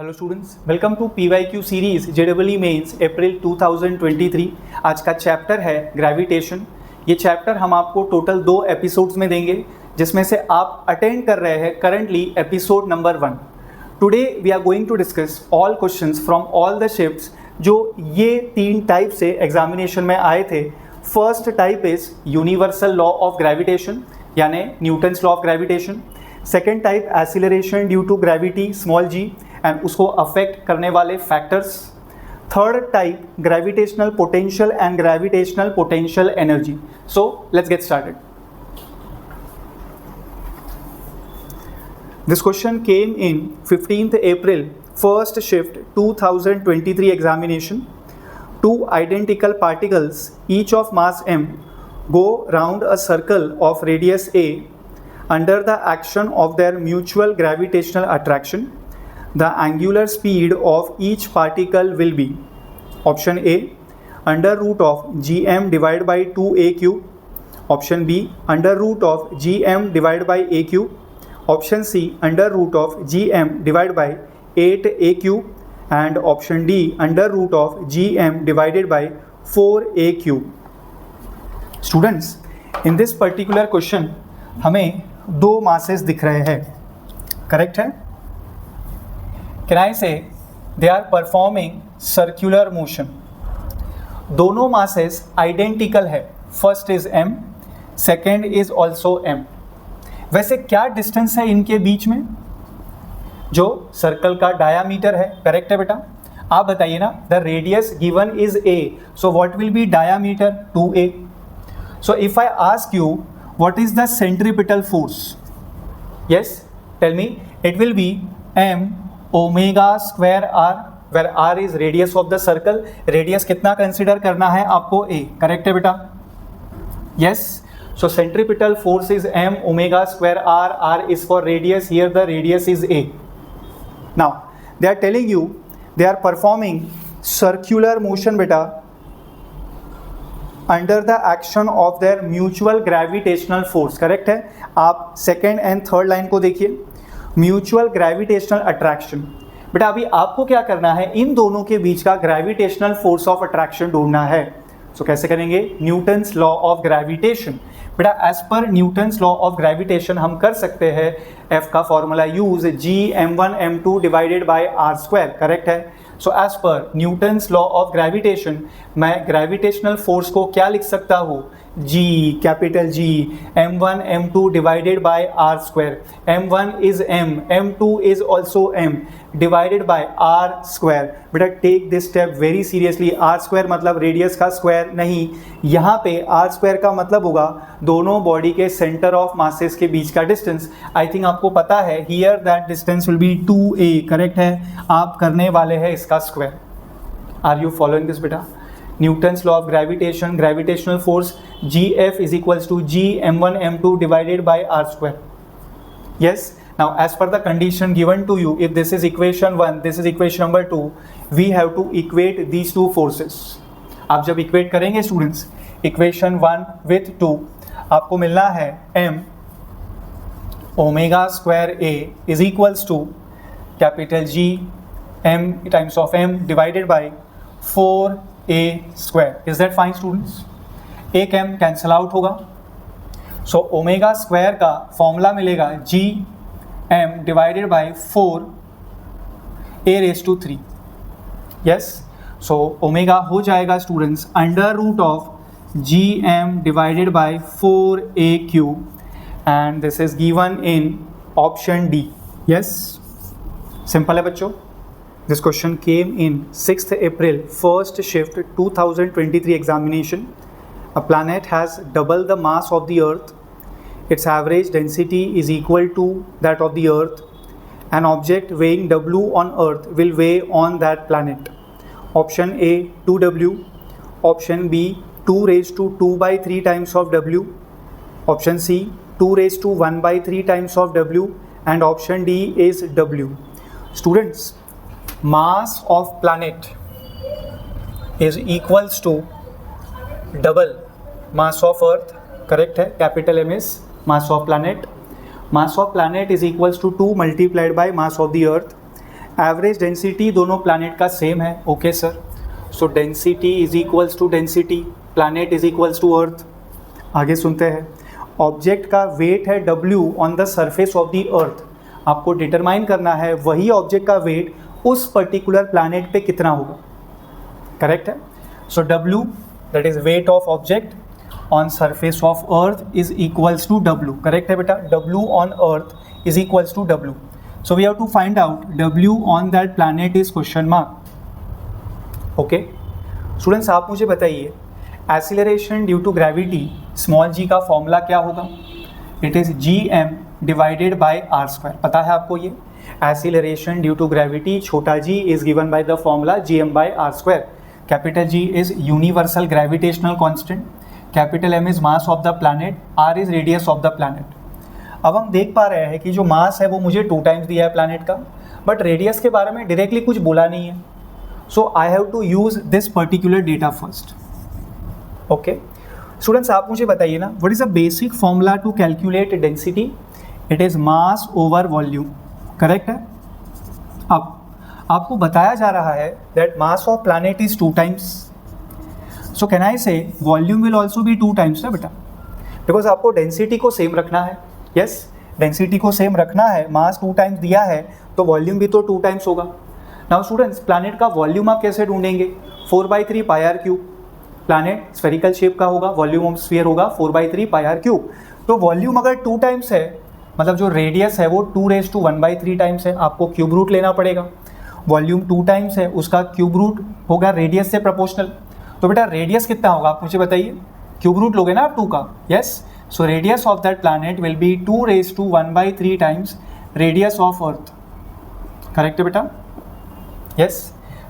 Hello students, welcome to PYQ series JEE mains April 2023। आज का chapter है gravitation. ये चैप्टर हम आपको टोटल 2 एपिसोड्स में देंगे, जिसमें से आप अटेंड कर रहे हैं currently episode number 1। Today we are going to discuss all questions from all the shifts जो ये 3 टाइप से एग्जामिनेशन में आए थे। First type is universal law of gravitation यानी Newton's law of gravitation. Second type acceleration due to gravity small g and उसको अफेक्ट करने वाले factors. Third type gravitational potential and gravitational potential energy. So let's get started. This question came in 15th April first shift 2023 examination. Two identical particles each of mass m go round a circle of radius a under the action of their mutual gravitational attraction. The angular speed of each particle will be option A under root of gm divided by 2a cube, option B under root of gm divided by a cube, option C under root of gm divided by 8a cube, and option D under root of gm divided by 4a cube. Students, in this particular question हमें 2 masses दिख रहे हैं, correct है? Can I say they are performing circular motion? दोनों masses identical है, first is m, second is also m. वैसे क्या distance है इनके बीच में? जो सर्कल का डायामीटर है, करेक्ट है बेटा? आप बताइए ना, the radius given is a, so what will be diameter? 2a. So if I ask you what is the centripetal force? Yes, tell me. It will be m omega square r, where r is radius of the circle. Radius कितना consider करना है आपको? A, correct है बेटा? Yes, so centripetal force is m omega square r, r is for radius, here the radius is a. Now they are telling you they are performing circular motion बेटा under the action of their mutual gravitational force, correct है? आप second and third line को देखिए, mutual gravitational attraction. बेटा अभी आपको क्या करना है, इन दोनों के बीच का ग्रेविटेशनल फोर्स ऑफ अट्रैक्शन ढूंढना है। सो कैसे करेंगे? Newton's law of gravitation. बेटा एज पर न्यूटन्स लॉ ऑफ ग्रेविटेशन हम कर सकते हैं एफ का formula use gm1m2 divided by r square, correct है? सो एज पर न्यूटन्स लॉ ऑफ ग्रेविटेशन मैं ग्रेविटेशनल फोर्स को क्या लिख सकता हूँ? G, capital G, m1 m2 divided by r square. m1 is m, m2 is also m divided by r square. बेटा take this step very seriously. Are square मतलब radius का square नहीं, यहाँ पे आर स्क्वायर का मतलब होगा दोनों बॉडी के सेंटर ऑफ मासेस के बीच का डिस्टेंस। आई थिंक आपको पता है, here that distance will be 2a, correct है? आप करने वाले हैं इसका square. Are you following this बेटा? Newton's law of gravitation, gravitational force Gf is equals to gm1 m2 divided by r square. Yes. Now as per the condition given to you, if this is equation 1, this is equation number 2, we have to equate these two forces. आप जब equate करेंगे students, equation 1 with 2, आपको मिलना है m omega square a is equals to capital G m times of m divided by 4a square. Is that fine students? एक m cancel out होगा, so omega square का formula मिलेगा g m divided by 4a raise to 3। Yes, so omega हो जाएगा students under root of gm divided by 4a cube, and this is given in option D. Yes, simple है बच्चों। This question came in 6th April first shift 2023 examination. A planet has double the mass of the Earth. Its average density is equal to that of the Earth. An object weighing W on Earth will weigh on that planet. Option A 2W. Option B 2 raised to 2 by 3 times of W. Option C 2 raised to 1 by 3 times of W. And option D is W. Students, mass of planet is equals to double mass of earth, correct है? Capital M is mass of planet. Mass of planet is equals to 2 multiplied by mass of the earth, average density दोनों planet का same है, okay sir. So density is equals to density, planet is equals to earth. आगे सुनते हैं, object का weight है W on the surface of the earth. आपको determine करना है वही ऑब्जेक्ट का वेट उस पर्टिकुलर प्लैनेट पे कितना होगा, करेक्ट है। So W that is weight of object on surface of earth is equals to W, correct है बेटा। W on earth is equals to W. So we have to find out W on that planet is question mark. Okay students, आप मुझे बताइए acceleration due to gravity small g का formula क्या होगा? It is gm divided by r square. पता है आपको ये एक्सीलरेशन ड्यू टू ग्रेविटी छोटा g is given by the formula gm by r square. Capital G is universal gravitational constant, capital M is mass of the planet, r is radius of the planet. अब हम देख पा रहे हैं कि जो मास है वो मुझे 2 टाइम्स दिया है प्लैनेट का, बट रेडियस के बारे में डायरेक्टली कुछ बोला नहीं है। So I have to use this particular data first. Okay students, आप मुझे बताइए ना, what is the basic formula to calculate density? It is mass over volume, correct है। अब आपको बताया जा रहा है that mass of planet is 2 times, so can I say volume will also be 2 times ना बेटा, बिकॉज आपको डेंसिटी को सेम रखना है। यस, डेंसिटी को सेम रखना है, मास 2 टाइम्स दिया है तो वॉल्यूम भी तो 2 टाइम्स होगा। नाउ स्टूडेंट्स, प्लैनेट का वॉल्यूम आप कैसे ढूंढेंगे? 4/3 pi r cube. Planet spherical shape का होगा, वॉल्यूम ऑफ स्फीयर होगा 4/3 पाई आर क्यूब। तो वॉल्यूम अगर 2 टाइम्स है, मतलब जो रेडियस है वो 2⁻⁴ टाइम्स है, आपको क्यूब रूट लेना पड़ेगा। वॉल्यूम 2 टाइम्स है, उसका क्यूब रूट होगा रेडियस से प्रोपोर्शनल। तो बेटा रेडियस कितना होगा आप मुझे बताइए? क्यूब रूट लोगे ना आप 2 का, yes. So radius of that planet will be 2⁻⁴ times radius of Earth. Correct है बेटा? Yes.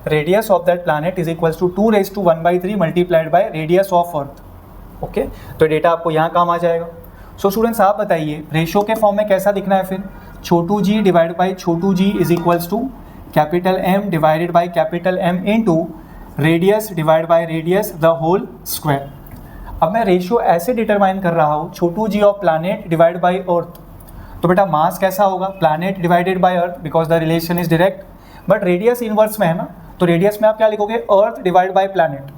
Radius of that planet is equals to 2⁻³ multiplied by radius of Earth. Okay? तो डेटा आपको यहाँ काम आ जाएगा। So students आप बताइए रेशियो के फॉर्म में कैसा दिखना है फिर? छोटू g डिवाइड बाई छोटू g is equals to capital M divided by capital M into radius divide by radius the whole square. अब मैं रेशियो ऐसे डिटरमाइन कर रहा हूँ, छोटू g of planet divide by earth. तो बेटा मास कैसा होगा? Planet divided by earth, because the relation is direct, but radius inverse में है ना, तो रेडियस में आप क्या लिखोगे? Earth divide bye planet,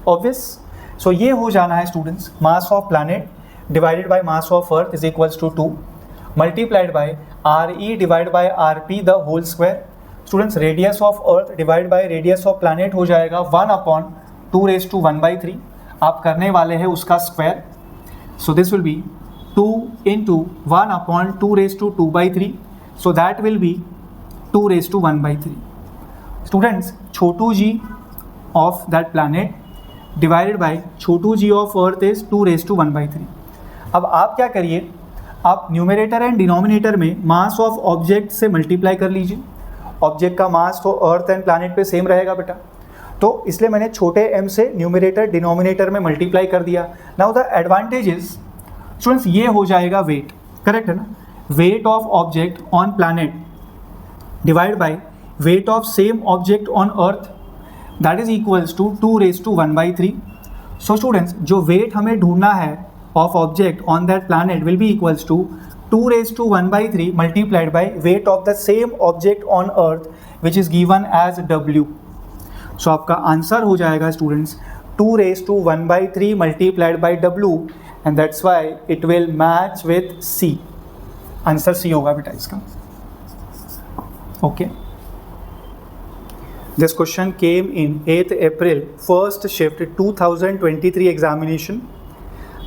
obvious. So ये हो जाना है students, mass of planet divided by mass of earth is equals to 2 multiplied by RE divide by RP the whole square. Students radius of earth divide by radius of planet हो जाएगा 1/2⁻⁴। आप करने वाले हैं उसका square, so this will be 2 into 1/2⁻²/3, so that will be 2⁻⁴। Students छोटू g of that planet divided by छोटू g of earth is 2⁻⁴। अब आप क्या करिए, आप न्यूमरेटर एंड डिनोमिनेटर में मास ऑफ ऑब्जेक्ट से मल्टीप्लाई कर लीजिए। ऑब्जेक्ट का मास तो अर्थ एंड प्लैनेट पे सेम रहेगा बेटा, तो इसलिए मैंने छोटे m से न्यूमरेटर डिनोमिनेटर में मल्टीप्लाई कर दिया। Now the advantage is students ये हो जाएगा वेट, करेक्ट है ना। Weight of object on planet divide by weight of same object on earth, that is equals to 2⁻⁴। So students जो वेट हमें ढूंढना है of object on that planet will be equals to 2⁻⁴ multiplied by weight of the same object on earth which is given as W। So आपका answer हो जाएगा students 2⁻⁴ multiplied by W, and that's why it will match with C। Answer C होगा बेटा इसका। Okay, this question came in 8 April first shift 2023 examination.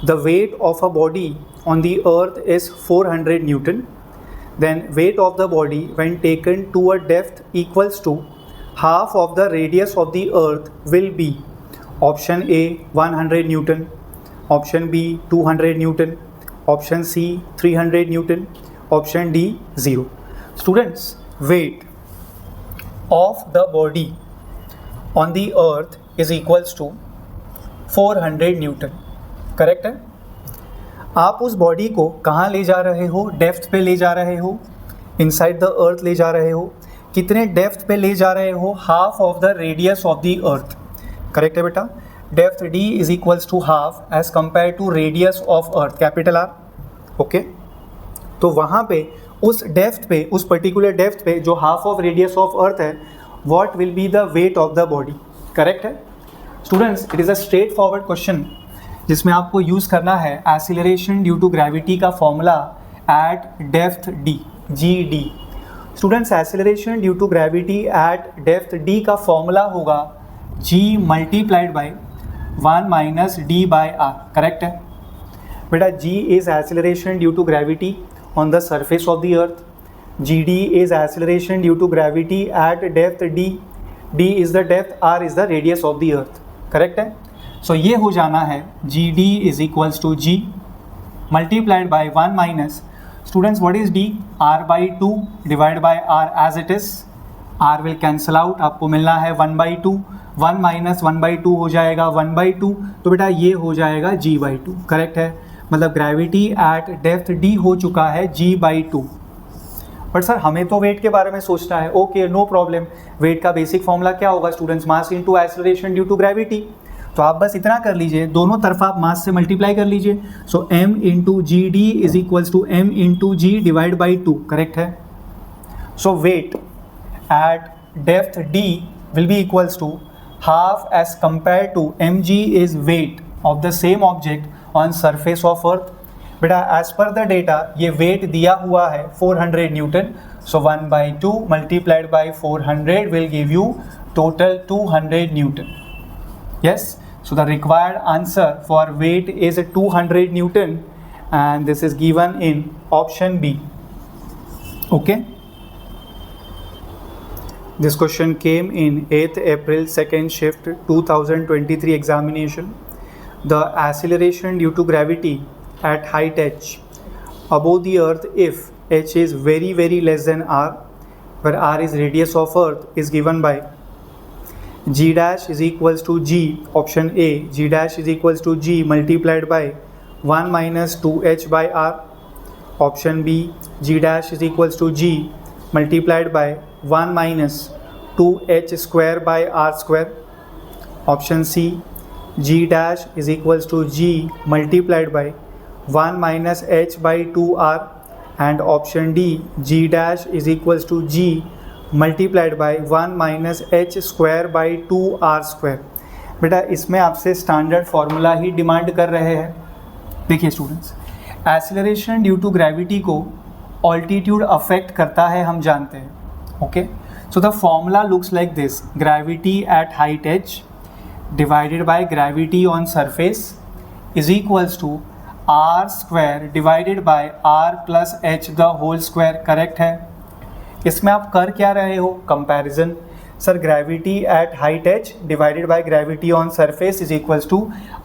The weight of a body on the earth is 400 Newton. Then weight of the body when taken to a depth equals to half of the radius of the earth will be option A 100 Newton, option B 200 Newton, option C 300 Newton, option D 0. Students, weight of the body on the earth is equals to 400 Newton, correct है। आप उस body को कहाँ ले जा रहे हो? Depth पे ले जा रहे हो, इनसाइड द अर्थ ले जा रहे हो। कितने डेप्थ पे ले जा रहे हो? Half of the radius of the earth, correct है बेटा। Depth D is equals to half as compare to radius of earth, capital R। Okay, तो वहाँ पे उस डेप्थ पे, उस पर्टिकुलर डेप्थ पे जो half of radius of earth है, what will be the weight of the body. Correct है students, it is a straightforward question जिसमें आपको यूज़ करना है एक्सीलरेशन ड्यू टू ग्रेविटी का formula at depth d, g d. Students, acceleration due to gravity at depth d का formula होगा g multiplied by 1 minus d by are. Correct है बेटा, g is acceleration due to gravity on the surface of the earth, gd is acceleration due to gravity at depth d, d is the depth, r is the radius of the earth. Correct है, so ये हो जाना है gd is equals to g multiplied by 1 minus, students what is d, r by 2 divide by r as it is, r will cancel out, आपको मिलना है 1/2, 1 minus 1/2 हो जाएगा 1/2, तो बेटा ये हो जाएगा g/2। करेक्ट है, मतलब ग्रेविटी एट डेप्थ d हो चुका है g/2। बट सर हमें तो वेट के बारे में सोचना है। Okay, no problem. वेट का बेसिक फॉर्मूला क्या होगा students, mass into acceleration due to gravity. तो आप बस इतना कर लीजिए, दोनों तरफ आप मास से मल्टीप्लाई कर लीजिए। So m into g d is equals to m into g divide by 2। Correct है, so weight at depth d will be equals to half as compare to mg is weight of the same object on surface of earth. बेटा as per the data ये wait दिया हुआ है 400 Newton, so 1/2 multiplied by 400 will give you total 200 Newton. Yes, so the required answer for weight is 200 Newton and this is given in option B. Okay. This question came in 8th April 2nd shift 2023 examination. The acceleration due to gravity at height h above the earth if h is very less than r, where r is radius of earth, is given by g dash is equals to g, option A, g dash is equals to g multiplied by 1 minus 2h by r, option B, g dash is equals to g multiplied by 1 minus 2h square by r square, option C, g dash is equals to g multiplied by 1 minus h by 2r, and option D, g dash is equals to g multiplied by 1 minus H square by 2r square. बेटा इसमें आपसे standard formula ही demand कर रहे हैं। देखिए students, acceleration due to gravity को altitude affect करता है, हम जानते हैं। Okay, so the formula looks like this, gravity at height h divided by gravity on surface is equals to r square divided by r plus h the whole square. Correct है, इसमें आप कर क्या रहे हो, comparison. Sir gravity at height h divided by gravity on surface is equals to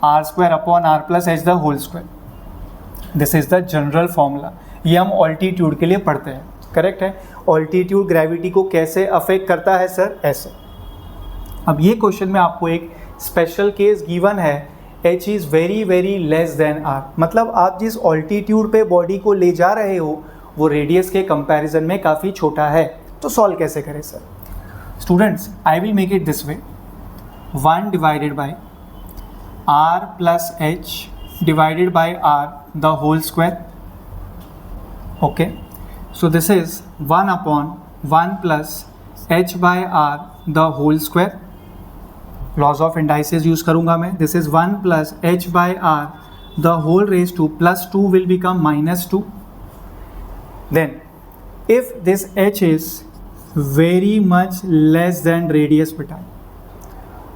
r square upon r plus h the whole square. This is the general formula, ये हम altitude के लिए पढ़ते हैं। करेक्ट है, ऑल्टीट्यूड ग्रेविटी को कैसे affect करता है सर, ऐसे। अब ये क्वेश्चन में आपको एक स्पेशल केस गिवन है, h is very less than r, मतलब आप जिस ऑल्टीट्यूड पे बॉडी को ले जा रहे हो वो रेडियस के कंपैरिजन में काफ़ी छोटा है। तो सॉल्व कैसे करें sir students, I will make it this way, 1 divided by r plus h divided by r the whole square. Okay, so this is 1 upon 1 plus h by r the whole square. Laws of indices use करूंगा मैं। This is 1 plus h by r the whole raise to plus 2 will become -2। Then if this h is very much less than radius बेटा,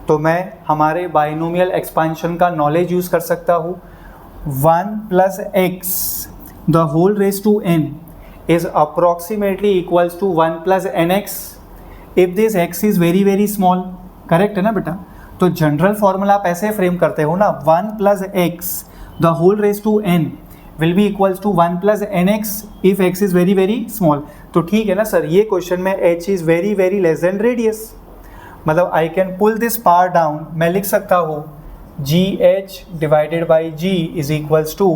तो मैं हमारे binomial expansion का knowledge use कर सकता हूँ। 1 plus x the whole raise to n is approximately equals to 1 plus nx if this x is very small। Correct है ना बेटा, तो जनरल फॉर्मूला आप ऐसे फ्रेम करते हो ना, 1 plus x the whole raise to n will be equals to 1 plus nx if x is very small। तो ठीक है ना सर, ये क्वेश्चन में h is very less than radius, मतलब I can pull this part down, मैं लिख सकता हूँ gh divided by g is equals to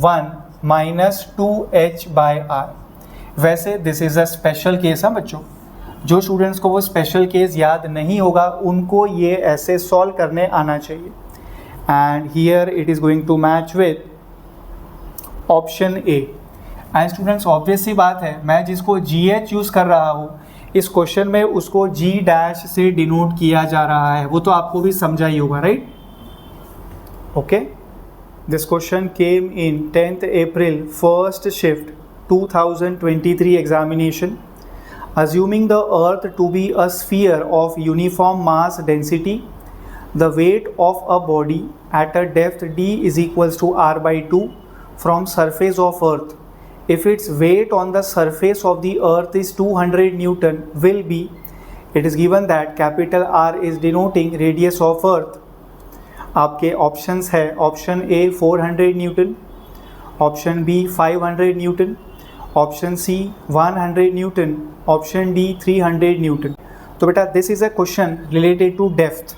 1 minus 2h by r। वैसे this is a special case है बच्चों, जो स्टूडेंट्स को वो स्पेशल केस याद नहीं होगा उनको ये ऐसे सॉल्व करने आना चाहिए। And here it is going to match with option A, and students obvious सी बात है, मैं जिसको GH यूज़ कर रहा हूँ इस क्वेश्चन में उसको G डैश से डिनोट किया जा रहा है, वो तो आपको भी समझा ही होगा, right? Okay, this question came in 10th April first shift 2023 examination. Assuming the earth to be a sphere of uniform mass density, the weight of a body at a depth d is equals to r by 2 from surface of earth. If its weight on the surface of the earth is 200 Newton will be, it is given that capital R is denoting radius of earth. आपके options है, option A 400 newton, option B 500 newton, option C 100 newton, option D 300 newton. तो बेटा this is a question related to depth,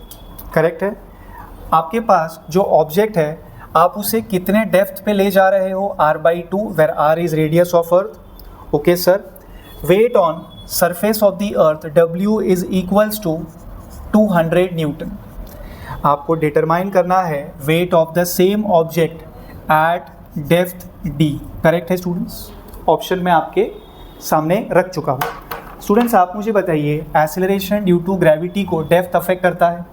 correct है. आपके पास जो object है आप उसे कितने डेप्थ पे ले जा रहे हो, r/2 where r is radius of earth. Okay sir. Weight on surface of the earth w is equals to 200 newton. आपको डिटरमाइन करना है weight of the same object at depth d. Correct है students, option में आपके सामने रख चुका हूँ. स्टूडेंट्स आप मुझे बताइए, एक्सेलरेशन ड्यू टू ग्रेविटी को डेप्थ अफेक्ट करता है?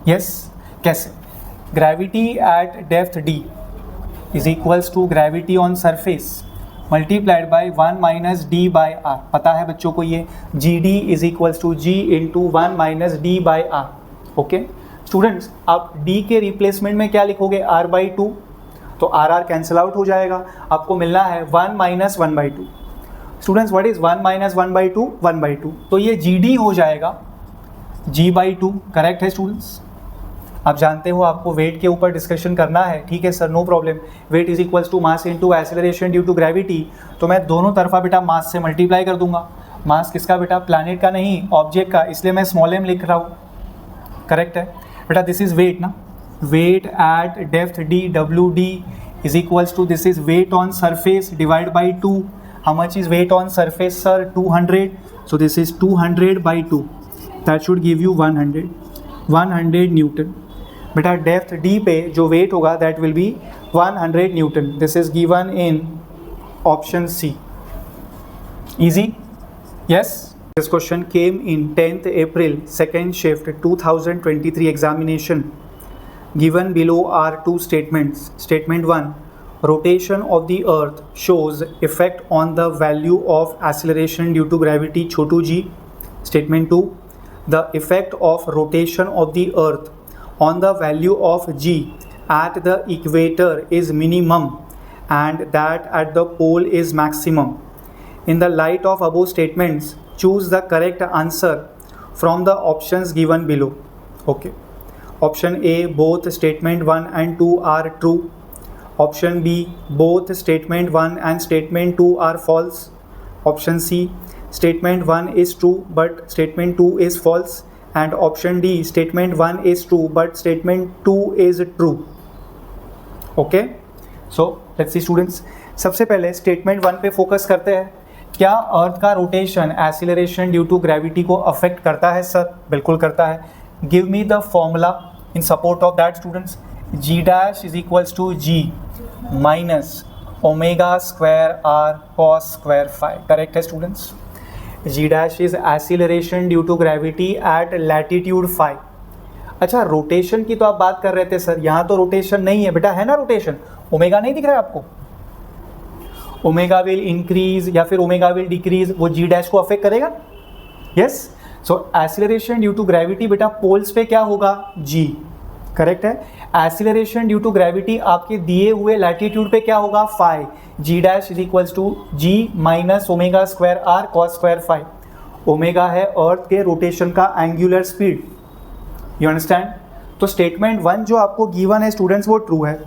यस. कैसे? Gravity at depth d is equals to gravity on surface multiplied by 1 minus d by r. पता है बच्चों को ये GD is equals to G into 1 minus d by r. Okay students, आप D के रिप्लेसमेंट में क्या लिखोगे, r/2, तो r कैंसिल आउट हो जाएगा, आपको मिलना है 1 minus 1/2. Students what is 1 minus 1/2? 1/2, तो ये GD हो जाएगा G/2. करेक्ट है स्टूडेंट्स. आप जानते हो आपको वेट के ऊपर डिस्कशन करना है, ठीक है sir, no problem. Weight is equals to mass into acceleration due to gravity, तो मैं दोनों तरफा बेटा मास से मल्टीप्लाई कर दूंगा. मास किसका बेटा, प्लैनेट का नहीं, ऑब्जेक्ट का, इसलिए मैं स्मॉल m लिख रहा हूँ. करेक्ट है बेटा. दिस इज वेट ना, weight at depth d wd is equals to, this is weight on surface divided by 2. How much is weight on surface sir? 200. So this is 200 by 2, that should give you 100 Newton. बेटा depth d पे जो wait होगा that will be 100 Newton. This is given in option C. Easy? Yes. This question came in 10th April second shift 2023 examination. Given below are two statements. Statement 1, rotation of the earth shows effect on the value of acceleration due to gravity Chhotu g. Statement 2, the effect of rotation of the earth on the value of g at the equator is minimum and that at the pole is maximum. In the light of above statements, choose the correct answer from the options given below. Okay. Option A, both statement 1 and 2 are true. Option B, both statement 1 and statement 2 are false. Option C, statement 1 is true but statement 2 is false. And option D, statement 1 is true but statement 2 is true. Okay? So, let's see students. सबसे पहले statement 1 पे focus करते हैं. क्या अर्थ का rotation acceleration due to gravity को affect करता है सर? बिल्कुल करता है. Give me the formula in support of that students. G dash is equals to G minus omega square r cos square phi. Correct है students? G dash is acceleration due to gravity at latitude phi. अच्छा, rotation की तो आप बात कर रहे थे sir, यहाँ तो रोटेशन नहीं है बेटा, है ना रोटेशन? ओमेगा नहीं दिख रहा है आपको? ओमेगा विल इंक्रीज या फिर ओमेगा विल डिक्रीज, वो G dash को अफेक्ट करेगा. Yes. So acceleration due to gravity बेटा पोल्स पे क्या होगा, G. करेक्ट है. एक्सीलरेशन ड्यू टू ग्रेविटी आपके दिए हुए लैटिट्यूड पे क्या होगा, phi. G dash is equals to G minus omega square r cos square phi. Omega है अर्थ के रोटेशन का एंगुलर स्पीड. You understand? तो स्टेटमेंट 1 जो आपको गिवन है स्टूडेंट्स वो ट्रू है.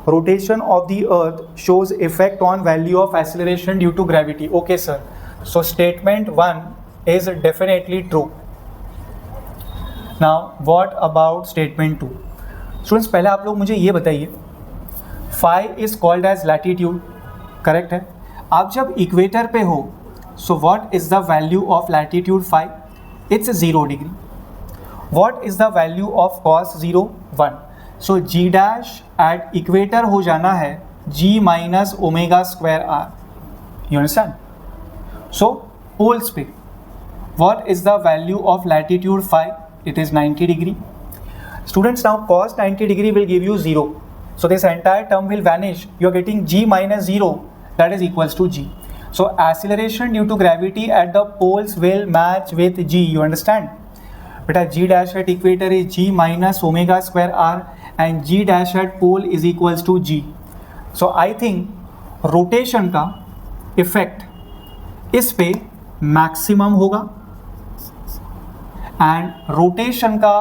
Rotation of the earth shows effect on value of acceleration due to gravity. Okay sir. So statement 1 is definitely true. Now what about statement 2? Students पहले आप लोग मुझे ये बताइए, phi is called as latitude, correct है. आप जब equator पे हो, so what is the value of latitude phi? It's 0 degree. What is the value of cos 0? 1. So G dash at equator हो जाना है G minus omega square r. You understand? So poles पे what is the value of latitude phi? It is 90 degree. Students, now cos 90 degree will give you 0. So this entire term will vanish. You are getting g minus 0, that is equals to g. So acceleration due to gravity at the poles will match with g. You understand? Beta g dash at equator is g minus omega square r and g dash at pole is equals to g. So I think rotation का effect इस पे maximum होगा and rotation का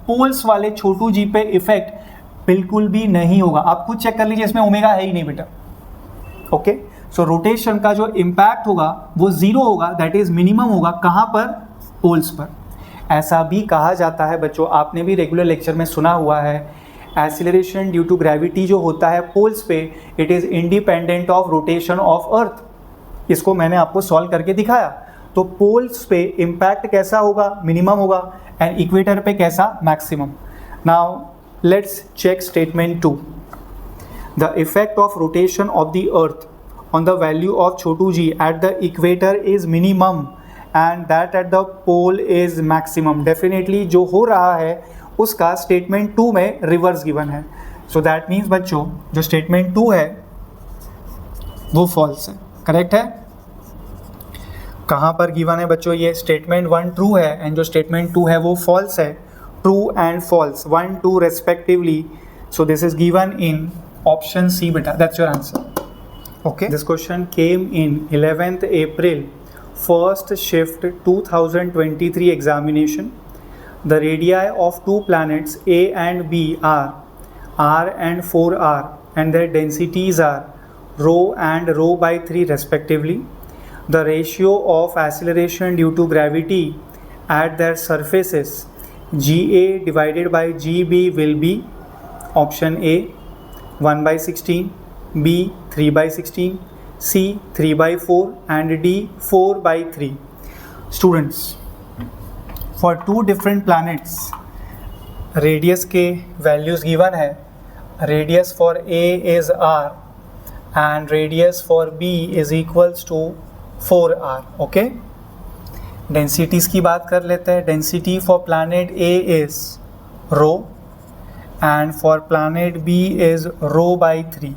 poles वाले छोटू जी पे effect बिल्कुल भी नहीं होगा. आप खुद चेक कर लीजिए, इसमें ओमेगा है ही नहीं बेटा. ओके, सो रोटेशन का जो इम्पैक्ट होगा वो जीरो होगा, दैट इज मिनिमम होगा. कहाँ पर? पोल्स पर. ऐसा भी कहा जाता है बच्चों, आपने भी रेगुलर लेक्चर में सुना हुआ है, एक्सीलरेशन ड्यू टू ग्रेविटी जो होता है पोल्स पे, it is independent of rotation of earth. इसको मैंने आपको सॉल्व करके दिखाया. तो पोल्स पे इम्पैक्ट कैसा होगा? मिनिमम होगा. एंड इक्वेटर पे कैसा? Maximum. Now let's check statement 2. The effect of rotation of the earth on the value of छोटू g at the equator is minimum and that at the pole is maximum. Definitely जो हो रहा है उसका statement 2 में reverse given है. सो that means बच्चों जो स्टेटमेंट 2 है वो फॉल्स है. करेक्ट है? कहाँ पर गिवन है बच्चों? ये स्टेटमेंट 1 ट्रू है एंड जो स्टेटमेंट 2 है वो फॉल्स है. True and false 1 2 respectively. So this is given in option C बेटा. That's your answer. Okay. This question came in 11th April, first shift 2023 examination. The radii of two planets A and B are r and 4r and their densities are rho and rho by 3 respectively. The ratio of acceleration due to gravity at their surfaces GA divided by GB will be option A 1 by 16, B 3 by 16, C 3 by 4 and D 4 by 3. Students, for two different planets radius के values given है. Radius for A is r and radius for B is equals to 4r. Okay, densities की बात कर लेते हैं. Density for planet A is rho and for planet B is rho by 3.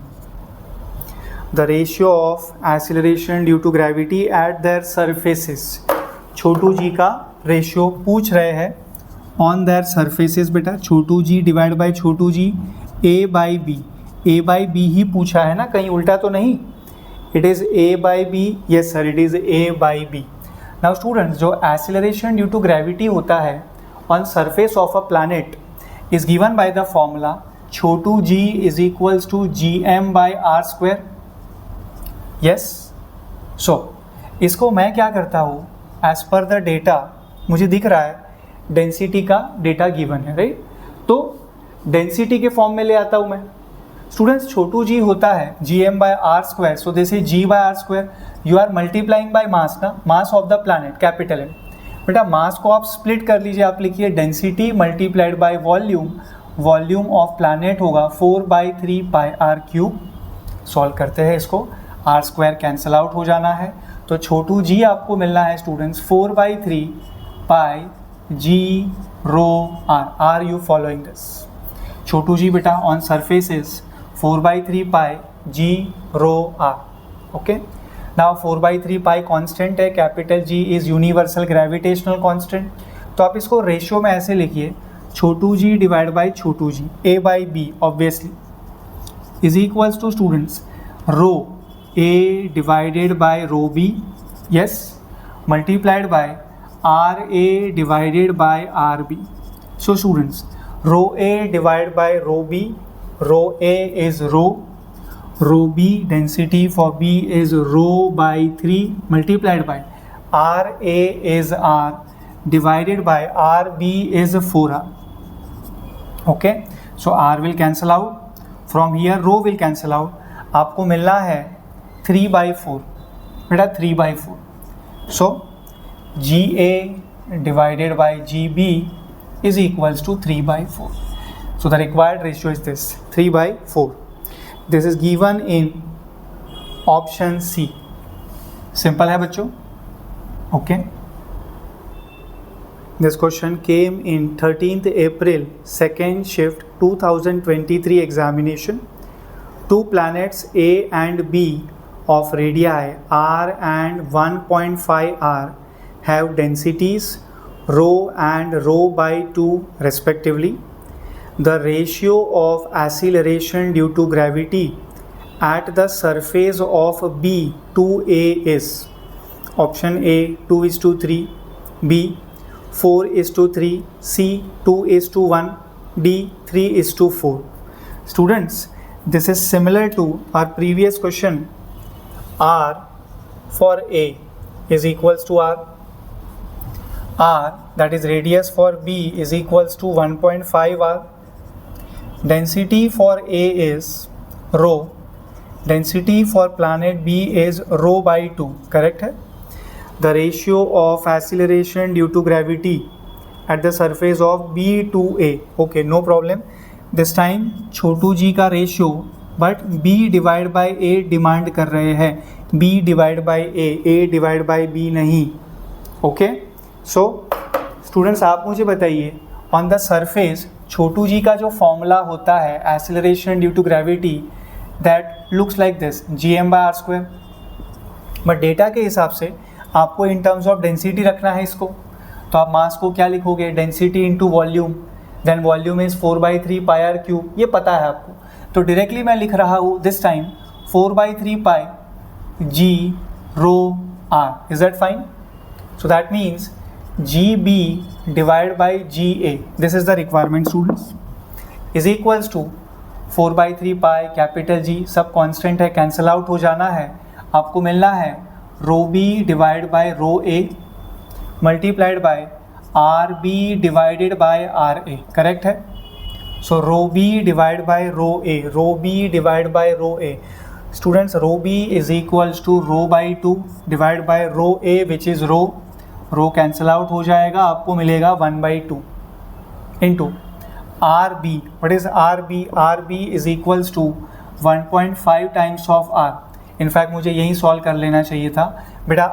The ratio of acceleration due to gravity at their surfaces. छोटू जी का ratio पूछ रहे हैं on their surfaces बेटा. छोटू जी डिवाइड बाय छोटू g A by B. A by B ही पूछा है ना, कहीं उल्टा तो नहीं. It is A by B. Yes sir, it is A by B. Now students, जो acceleration due to gravity होता है on surface of a planet is given by the formula छोटू g is equals to gm by r square. Yes. So इसको मैं क्या करता हूँ, as per the data मुझे दिख रहा है डेंसिटी का डेटा गिवन है, राइट. तो डेंसिटी के फॉर्म में ले आता हूँ मैं. स्टूडेंट्स, छोटू जी होता है gm by r square. So this is g by r square. You are multiplying by mass ना, mass of the planet capital M. बेटा मास को आप स्प्लिट कर लीजिए. आप लिखिए density multiplied by volume. Volume of planet होगा 4/3 पाई r क्यूब. सॉल्व करते हैं इसको. आर स्क्वायर कैंसिल आउट हो जाना है. तो छोटू जी आपको मिलना है students 4/3 pi g rho r. Are you following this? छोटू जी बेटा on surface is 4/3 pi g rho r. Okay, now 4/3 pi constant है. Capital G is universal gravitational constant. तो आप इसको रेशियो में ऐसे लिखिए, छोटू जी डिवाइड बाई छोटू g A by B obviously is equals to students rho A divided by rho B, yes, multiplied by RA divided by RB. So students, rho A divided by rho B, rho A is rho B, density for B is rho by 3 multiplied by RA is R divided by RB is 4R. Okay, so R will cancel out. From here rho will cancel out. आपको मिलना है 3/4 बेटा. 3/4. सो GA divided by GB is equals to 3/4. So the required ratio is this 3/4. This is given in option C. Simple है बच्चों, okay. This question came in 13th April second shift 2023 examination. Two planets A and B of radii r and 1.5 r have densities rho and rho by 2 respectively. The ratio of acceleration due to gravity at the surface of B to A is option A 2:3, B 4:3, C 2:1, D 3:4. Students, this is similar to our previous question. R for A is equals to R, that is radius for B is equals to 1.5 R. Density for A is rho, density for planet B is rho by 2, correct है. The ratio of acceleration due to gravity at the surface of B to A, okay, no problem. This time छोटू जी का ratio but B divide by A demand कर रहे हैं, B divide by A divide by B नहीं, okay. So students आप मुझे बताइए, on the surface छोटू जी का जो फॉर्मूला होता है acceleration due to gravity, that looks like this, gm/r². But data के हिसाब से आपको इन टर्म्स ऑफ डेंसिटी रखना है इसको, तो आप मास को क्या लिखोगे, density into volume, then volume is 4/3 πr³, ये पता है आपको. तो डायरेक्टली मैं लिख रहा हूँ this time 4/3 π g rho r. Is that fine? So that means GB divided by GA, this is the requirement students, is equals to 4/3 π capital G, सब कांस्टेंट है, कैंसिल आउट हो जाना है, आपको मिलना है rho B divide by rho A multiplied by RB divided by RA, correct है. So rho B divide by rho A, rho B divide by rho A. Students rho B is equals to rho by 2 divide by rho A which is rho, rho cancel out हो जाएगा, आपको मिलेगा 1/2 into RB. What is RB? RB is equals to 1.5 times of R. In fact मुझे यही solve कर लेना चाहिए था बेटा.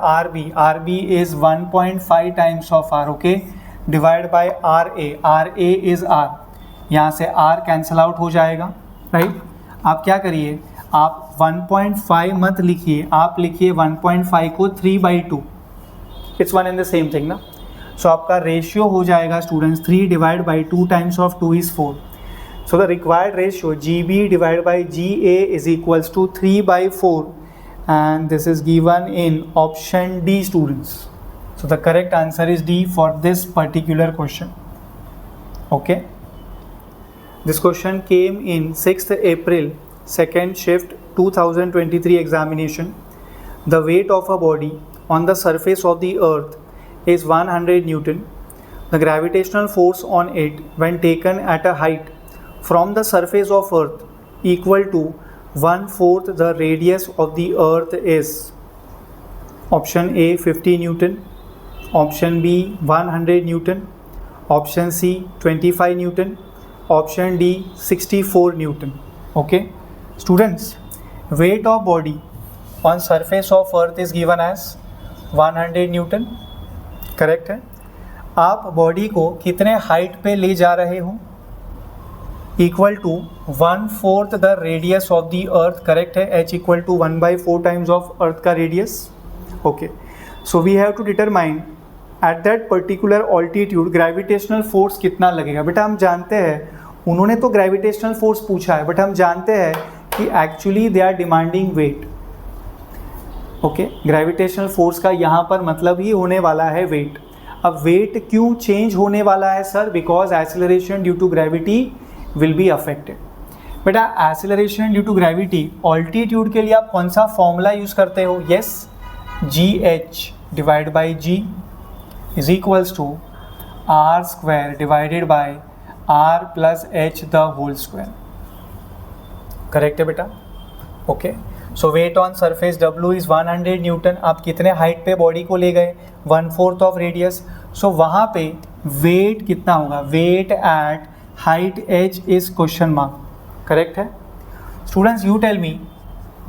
RB is 1.5 times of R, okay, divide by RA is R. यहाँ से R कैंसिल आउट हो जाएगा, राइट. आप क्या करिए, आप 1.5 मत लिखिए, आप लिखिए 1.5 को 3/2. It's one and the same thing ना. सो आपका रेशियो हो जाएगा students 3 divide by 2 times of 2 is 4. So the required ratio GB divide by GA is equals to 3/4 and this is given in option D students. So the correct answer is D for this particular question, okay. This question came in 6th April second shift 2023 examination. The weight of a body on the surface of the earth is 100 Newton. The gravitational force on it when taken at a height from the surface of earth equal to 1/4 the radius of the earth is option A 50 Newton, option B 100 Newton, option C 25 Newton, option D 64 Newton, okay. Students, weight of body on surface of earth is given as 100 Newton, correct है. आप body को कितने height पे ले जा रहे हो, equal to 1/4 the radius of the earth, correct है. H equal to 1/4 times of earth का radius, okay. So we have to determine at that particular altitude gravitational force कितना लगेगा. बेटा हम जानते हैं, उन्होंने तो ग्रेविटेशनल फोर्स पूछा है, बट हम जानते हैं कि actually they are demanding weight, okay. Gravitational force का यहाँ पर मतलब ही होने वाला है वेट. अब वेट क्यों चेंज होने वाला है sir? Because acceleration due to gravity will be affected. बेटा acceleration due to gravity altitude के लिए आप कौन सा फॉर्मूला यूज़ करते हो? Yes, GH divide by G is equals to R² divided by R plus H the whole square, correct है बेटा, okay. So weight on surface W is 100 newton. आप कितने हाइट पे बॉडी को ले गए? 1/4 ऑफ रेडियस. सो वहाँ पे वेट कितना होगा? Weight at height H is question mark, correct है. Students you tell me,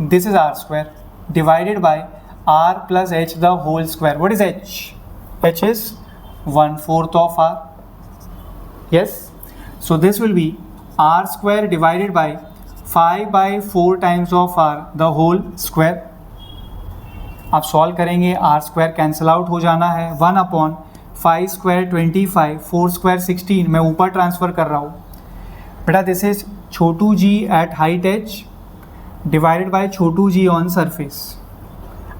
this is R² divided by r plus h the whole square. What is h? H is 1/4 of r. Yes. So this will be r square divided by 5/4 times of r the whole square. आप solve करेंगे, r square cancel out हो जाना है. 1/5 square 25, 4 square 16. मैं ऊपर transfer कर रहा हूँ बेटा. दिस इज छोटू g at height h divided by छोटू g ऑन सरफेस.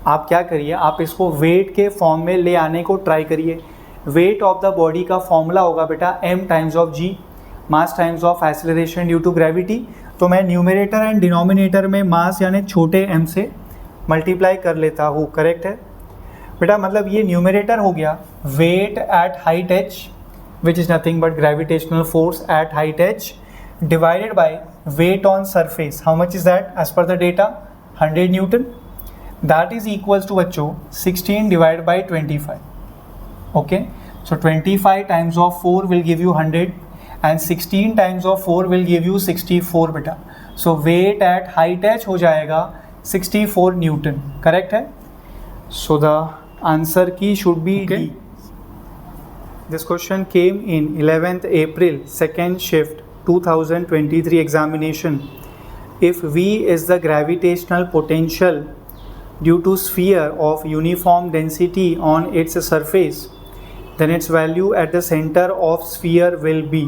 आप क्या करिए, आप इसको वेट के फॉर्म में ले आने को ट्राई करिए. वेट ऑफ द बॉडी का फॉर्मूला होगा बेटा m times of g, mass times of acceleration due to gravity. तो मैं न्यूमरेटर एंड डिनोमिनेटर में मास यानी छोटे m से मल्टीप्लाई कर लेता हूँ. करेक्ट है बेटा. मतलब ये न्यूमरेटर हो गया weight at height h which is nothing but gravitational force at height h divided by weight on surface. How much is that as per the data? 100 newton. That is equals to बच्चों 16 divide by 25. Okay, so 25 times of 4 will give you 100 and 16 times of 4 will give you 64 बेटा. So weight at height h हो जाएगा 64 Newton. Correct है. So the answer की should B D. This question came in 11th April 2nd shift 2023 examination. If V is the gravitational potential due to sphere of uniform density on its surface, then its value at the center of sphere will be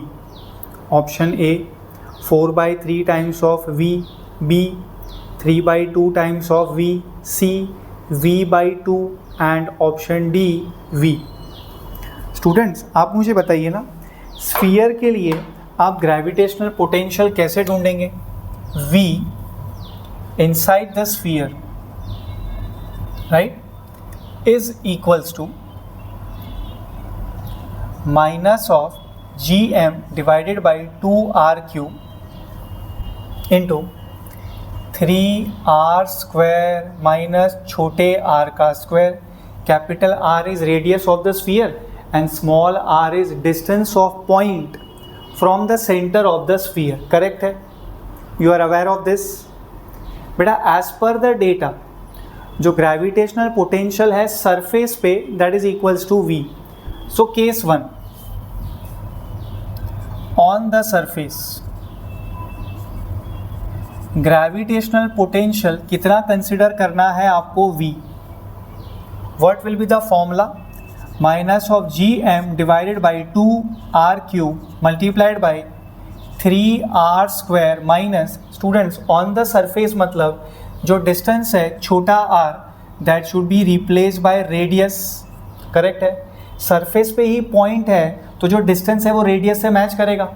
option A 4/3 times of V, B 3/2 times of V, C V/2 and option D V. Students आप मुझे बताइए ना, sphere के लिए आप gravitational potential कैसे ढूंढेंगे? V inside the sphere, right, is equals to minus of gm divided by 2r cube into 3r square minus छोटे r का square. Capital R is radius of the sphere and small r is distance of point from the center of the sphere. Correct है? You are aware of this? बेटा as per the data जो gravitational potential है surface पे that is equals to V. So case 1, on the surface gravitational potential कितना consider करना है आपको? V. What will be the formula? Minus of gm divided by 2r cube multiplied by 3r square minus, students on the surface मतलब जो distance है छोटा r that should be replace by radius. Correct है. Surface पे ही point है तो जो distance है वो रेडियस से मैच करेगा.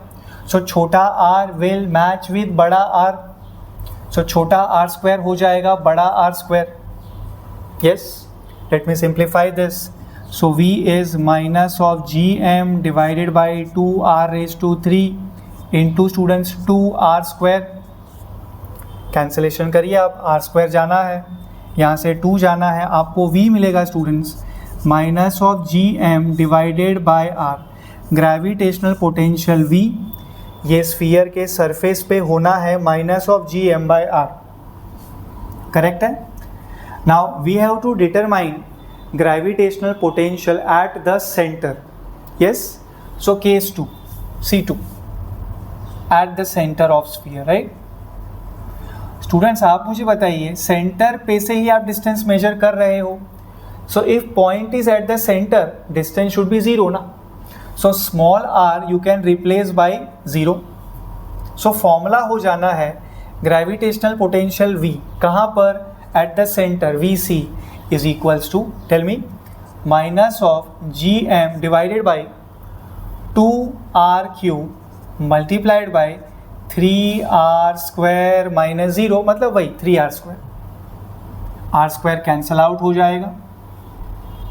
सो छोटा r विल मैच विद बड़ा r. सो छोटा r स्क्वायर हो जाएगा बड़ा r square. Yes, let me simplify this. So v is minus of gm divided by 2r raise to 3 into students 2r square. Cancellation करिए आप. r square जाना है, यहाँ से 2 जाना है, आपको v मिलेगा students minus of gm divided by r. Gravitational potential v ये स्फीयर के सरफेस पे होना है minus of gm by r. Correct है. Now we have to determine gravitational potential at the centre. Yes, so case 2 C2 at the centre of sphere. Right students आप मुझे बताइए, centre पे से ही आप डिस्टेंस मेजर कर रहे हो. So if point is at the center distance should be 0 ना. So small r you can replace by 0. So formula हो जाना है ग्रेविटेशनल पोटेंशियल V कहाँ पर? At the center. VC is equals to, tell me, minus of gm divided by 2r cube multiplied by 3r square minus 0 मतलब वही 3r square. r square cancel out हो जाएगा,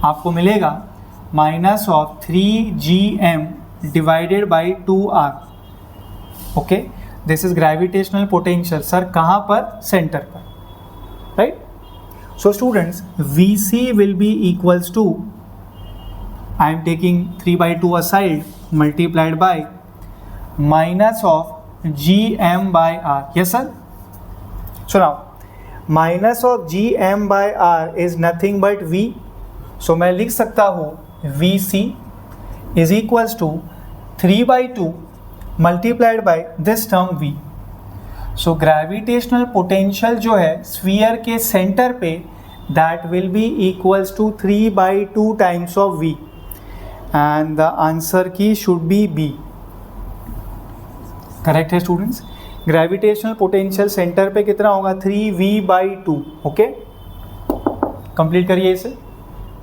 आपको मिलेगा minus of 3gm divided by 2r. Okay, this is gravitational potential. Sir कहाँ पर? Centre पर. Right. So students VC will be equals to, I am taking 3/2 aside multiplied by minus of gm by r. Yes sir. So now minus of g m by r is nothing but v, so मैं लिख सकता हूँ v c is equals to 3/2 multiplied by this term v। So gravitational potential जो है sphere के center पे that will be equals to 3/2 times of v and the answer की should be b। Correct है स्टूडेंट्स? ग्रेविटेशनल पोटेंशियल सेंटर पे कितना होगा 3v/2। Okay, complete करिए इसे।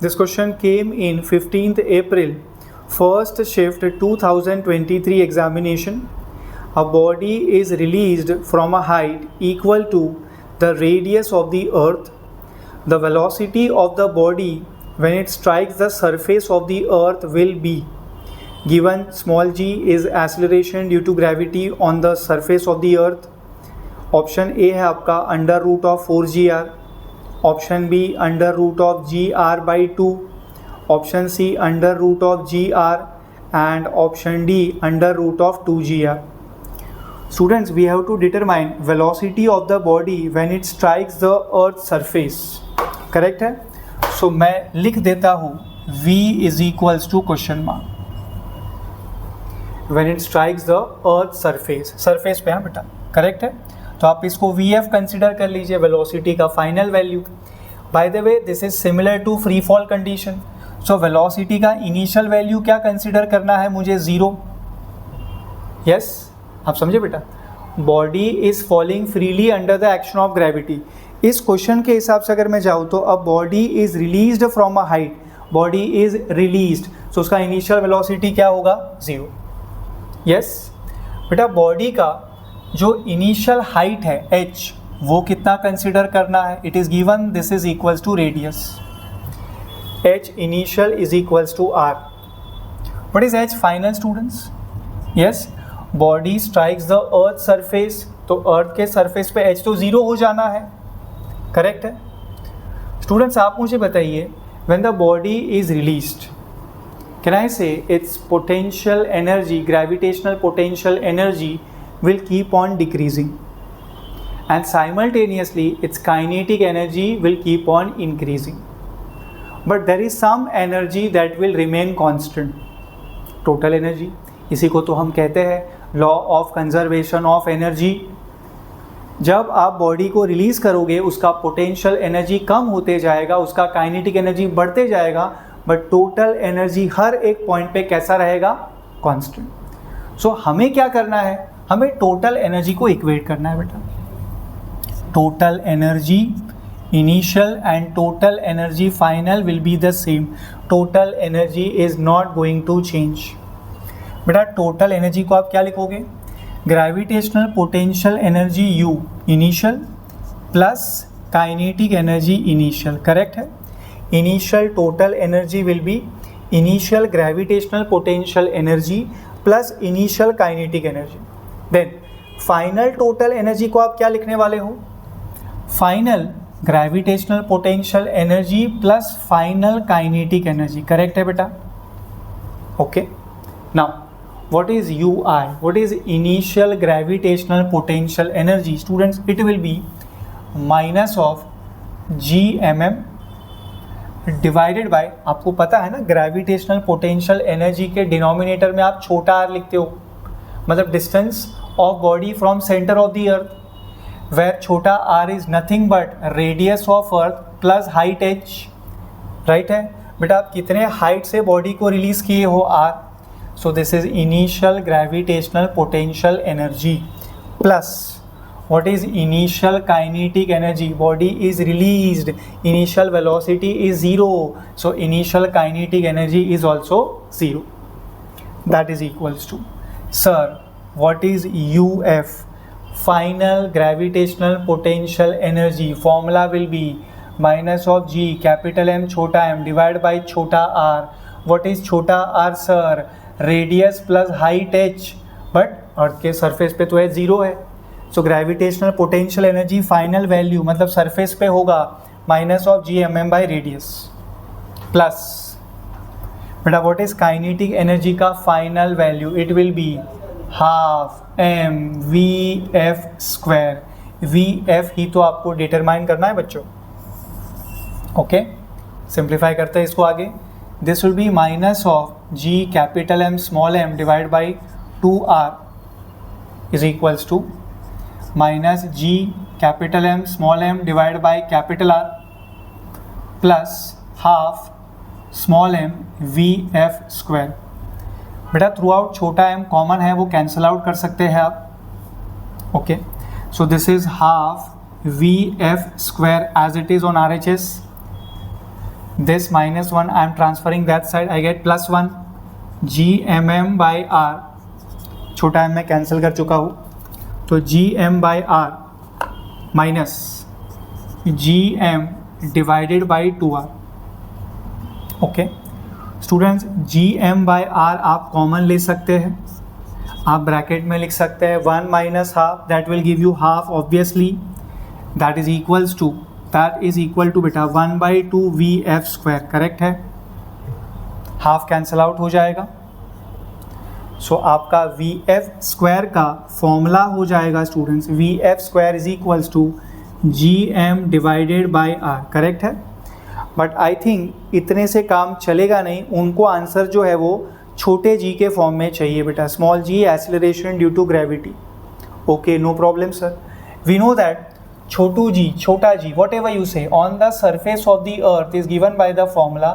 This question came in 15th April first shift 2023 examination. A body is released from a height equal to the radius of the earth. The velocity of the body when it strikes the surface of the earth will be given. Small g is acceleration due to gravity on the surface of the earth. Option A है आपका under root of 4gr, option B under root of gr/2, option C under root of gr and option D under root of 2gr. Students, we have to determine velocity of the body when it strikes the earth surface. Correct है? So मैं लिख देता हूँ v is equals to question mark when it strikes the earth surface. सरफेस पे है बेटा, correct है? तो आप इसको vf कंसिडर कर लीजिए, वेलोसिटी का final value. By the way this is similar to free fall condition. So velocity का इनिशियल वैल्यू क्या कंसिडर करना है मुझे? 0. यस, आप समझे बेटा? Body is falling freely under the action of gravity. इस क्वेश्चन के हिसाब से अगर मैं जाऊँ तो अब body is released from a height, body is released, so उसका इनिशियल वेलोसिटी क्या होगा? 0. यस बेटा, बॉडी का जो इनिशियल हाइट है h, वो कितना कंसिडर करना है? It is given, this is equals to radius. h initial is equals to r. What is h final students? Yes, body strikes the earth surface, तो earth के surface पे h तो 0 हो जाना है. करेक्ट है स्टूडेंट्स? आप मुझे बताइए, when the body is released, can I say its potential energy, gravitational potential energy will keep on decreasing and simultaneously its kinetic energy will keep on increasing, but there is some energy that will remain constant, total energy. इसी को तो हम कहते हैं law of conservation of energy. जब आप body को release करोगे उसका पोटेंशियल एनर्जी कम होते जाएगा, उसका काइनेटिक एनर्जी बढ़ते जाएगा, बट टोटल एनर्जी हर एक पॉइंट पे कैसा रहेगा? कांस्टेंट. सो हमें क्या करना है? हमें टोटल एनर्जी को इक्वेट करना है बेटा. Total energy initial and total energy final will be the same. Total energy is not going to change. बेटा टोटल एनर्जी को आप क्या लिखोगे? Gravitational potential energy u initial plus kinetic energy initial. Correct है? Initial total energy will be initial gravitational potential energy plus initial kinetic energy. Then final total energy को आप क्या लिखने वाले हो? Final gravitational potential energy plus final kinetic energy. Correct है बेटा? Okay. Now what is ui? What is initial gravitational potential energy? Students, it will be minus of gmm divided by, आपको पता है ना ग्रेविटेशनल पोटेंशियल एनर्जी के denominator में आप छोटा r लिखते हो, मतलब distance of body from center of the earth, where छोटा r is nothing but radius of earth plus height h. Right है बेटा? आप कितने हाइट से बॉडी को रिलीज किए हो? r. So this is initial gravitational potential energy plus what is initial kinetic energy? Body is released, initial velocity is 0, so initial kinetic energy is also 0. That is equals to, sir, what is UF? Final gravitational potential energy. Formula will be minus of G, capital M, छोटा m divided by छोटा r. What is छोटा r, sir? Radius plus height h, but earth के surface पे तो है 0 है. So gravitational potential energy final value मतलब surface पे होगा minus of g m m by radius plus बेटा व्हाट इज काइनेटिक एनर्जी का final value? It will be half m v F square v f ही तो आपको determine करना है बच्चों। ओके, सिंप्लीफाई करते हैं इसको आगे। This will be minus of G capital M small m divide by 2r is equals to minus G capital M small m divide by capital R plus half small m v F square. बेटा throughout छोटा m common है, वो cancel out कर सकते हैं आप। Okay, so this is half v F square as it is on RHS। this minus 1 I am transferring that side, I get plus 1 GMM by R, छोटा m मैं cancel कर चुका हूँ, तो GM by R minus GM divided by 2R। Okay students, GM by R आप common ले सकते हैं, आप ब्रैकेट में लिख सकते हैं 1 minus half, that will give you half obviously, that is equals to बेटा 1 बाई 2 वी एफ स्क्वायर, करेक्ट है, हाफ कैंसिल आउट हो जाएगा। सो आपका वी एफ स्क्वायर का फॉर्मूला हो जाएगा students, v F square is equals to G M divided by are, correct है। बट आई थिंक इतने से काम चलेगा नहीं, उनको आंसर जो है वो छोटे जी के फॉर्म में चाहिए बेटा, small g acceleration due to gravity. Okay, no problem sir, we know that छोटू जी, छोटा g, whatever you say, on the surface of the earth is given by the formula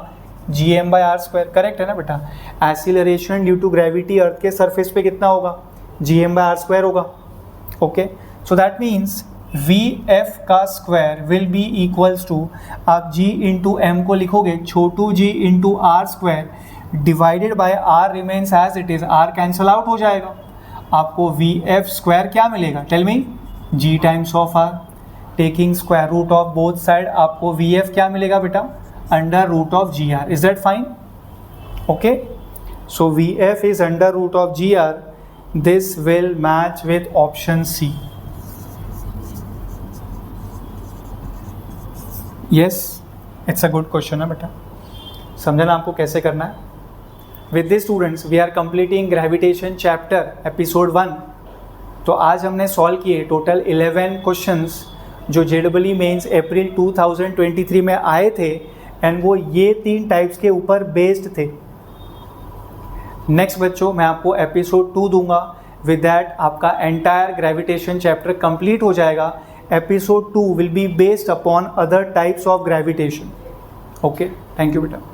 G M by R square, correct है ना बेटा। Acceleration due to gravity earth के surface पे कितना होगा, G M by R square होगा। Okay, so that means V F का square will be equals to, आप जी इंटू एम को लिखोगे छोटू G into R square divided by R remains as it is, R cancel out हो जाएगा, आपको V F square क्या मिलेगा, tell me, G times of R, taking square root of both side, आपको V F क्या मिलेगा बेटा, under root of G R. Is that fine? Okay, so V F is under root of G R, this will match with option C. Yes, it's a good question है बेटा, समझना आपको कैसे करना है। With this students we are completing gravitation chapter episode 1। तो आज हमने सॉल्व किए टोटल 11 क्वेश्चंस जो JEE मेंस अप्रैल 2023 में आए थे, एंड वो ये 3 टाइप्स के ऊपर बेस्ड थे। नेक्स्ट बच्चों मैं आपको एपिसोड 2 दूंगा, विद दैट आपका एंटायर ग्रेविटेशन चैप्टर कंप्लीट हो जाएगा। Episode 2 will be based upon other types of gravitation. Okay, thank you बेटा।